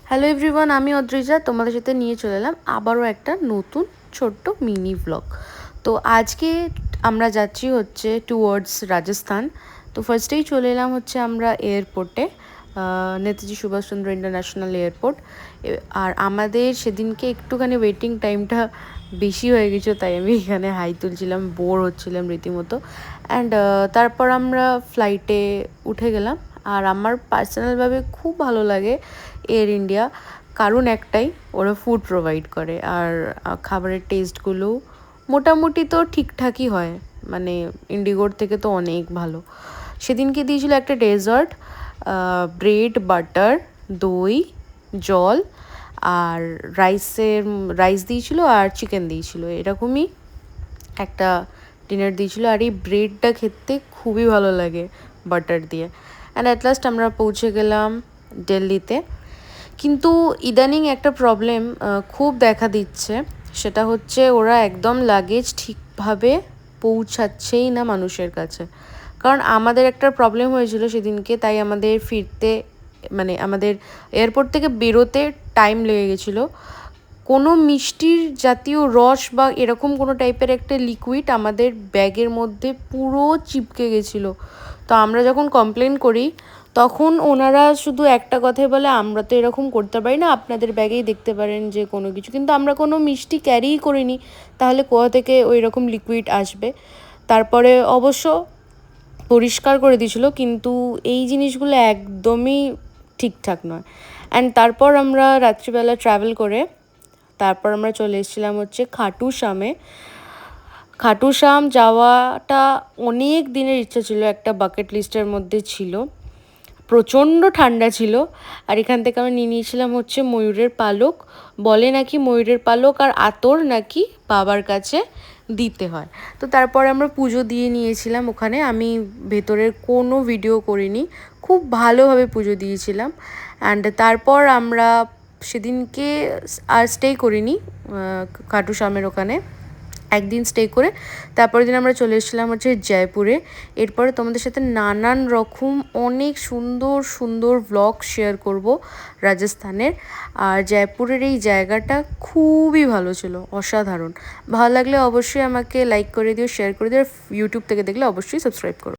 Hello everyone, আমি অদ্রিজা তোমাদের সাথে নিয়ে চলে এলাম আবারও একটা নতুন ছোট্ট মিনি ব্লগ। তো আজকে আমরা যাচ্ছি হচ্ছে টুয়ার্ডস রাজস্থান। তো ফার্স্টেই চলে এলাম হচ্ছে আমরা এয়ারপোর্টে, নেতাজি সুভাষচন্দ্র ইন্টারন্যাশনাল এয়ারপোর্ট। আর আমাদের সেদিনকে একটুখানি ওয়েটিং টাইমটা বেশি হয়ে গেছিলো, তাই আমি এখানে হাই তুলছিলাম, বোর হচ্ছিলাম রীতিমতো। অ্যান্ড তারপর আমরা ফ্লাইটে উঠে গেলাম। আর আমার পার্সোনালভাবে খুব ভালো লাগে এয়ার ইন্ডিয়া, কারণ একটাই, ওরা ফুড প্রোভাইড করে আর খাবারের টেস্টগুলো মোটামুটি তো ঠিকঠাকই হয়, মানে ইন্ডিগোর থেকে তো অনেক ভালো। সেদিনকে দিয়েছিল একটা ডেজার্ট, ব্রেড, বাটার, দই, জল আর রাইস দিয়েছিল আর চিকেন দিয়েছিল, এরকমই একটা ডিনার দিয়েছিল। আর এই ব্রেডটা খেতে খুবই ভালো লাগে বাটার দিয়ে। অ্যান্ড অ্যাট লাস্ট আমরা পৌঁছে গেলাম দিল্লিতে। কিন্তু ইদানিং একটা প্রবলেম খুব দেখা দিচ্ছে, সেটা হচ্ছে ওরা একদম লাগেজ ঠিকভাবে পৌঁছাচ্ছেই না মানুষের কাছে। কারণ আমাদের একটা প্রবলেম হয়েছিল সেদিনকে, তাই আমাদের ফিরতে, মানে আমাদের এয়ারপোর্ট থেকে বেরোতে টাইম লেগে গেছিলো। কোনো মিষ্টির জাতীয় রস বা এরকম কোনো টাইপের একটা লিকুইড আমাদের ব্যাগের মধ্যে পুরো চিপকে গেছিলো। তো আমরা যখন কমপ্লেন করি তখন ওনারা শুধু একটা কথাই বলে, আমরা তো এরকম করতে পারি না, আপনাদের ব্যাগেই দেখতে পারেন যে কোনো কিছু। কিন্তু আমরা কোনো মিষ্টি ক্যারিই করিনি, তাহলে কোথা থেকে ওই রকম লিকুইড আসবে? তারপরে অবশ্য পরিষ্কার করে দিয়েছিলো, কিন্তু এই জিনিসগুলো একদমই ঠিকঠাক নয়। অ্যান্ড তারপর আমরা রাত্রিবেলা ট্রাভেল করে তারপর আমরা চলে এসেছিলাম হচ্ছে খাটু শ্যামে। খাটু শ্যাম যাওয়াটা অনেক দিনের ইচ্ছা ছিল, একটা বাকেট লিস্টের মধ্যে ছিল। প্রচণ্ড ঠান্ডা ছিল। আর এখান থেকে আমরা নিয়ে নিয়েছিলাম হচ্ছে ময়ূরের পালক। বলে নাকি ময়ূরের পালক আর আতর নাকি বাবার কাছে দিতে হয়। তো তারপর আমরা পুজো দিয়ে নিয়েছিলাম ওখানে। আমি ভেতরের কোনো ভিডিও করিনি, খুব ভালোভাবে পুজো দিয়েছিলাম। অ্যান্ড তারপর আমরা সেদিনকে আর স্টে করিনি খাটু শ্যামের ওখানে, একদিন স্টে করে তারপরের দিন আমরা চলে এসেছিলাম হচ্ছে জয়পুরে। এরপরে তোমাদের সাথে নানান রকম অনেক সুন্দর সুন্দর ব্লগ শেয়ার করব রাজস্থানের। আর জয়পুরের এই জায়গাটা খুবই ভালো ছিল, অসাধারণ। ভালো লাগলে অবশ্যই আমাকে লাইক করে দিও, শেয়ার করে দিও। আর ইউটিউব থেকে দেখলে অবশ্যই সাবস্ক্রাইব করো।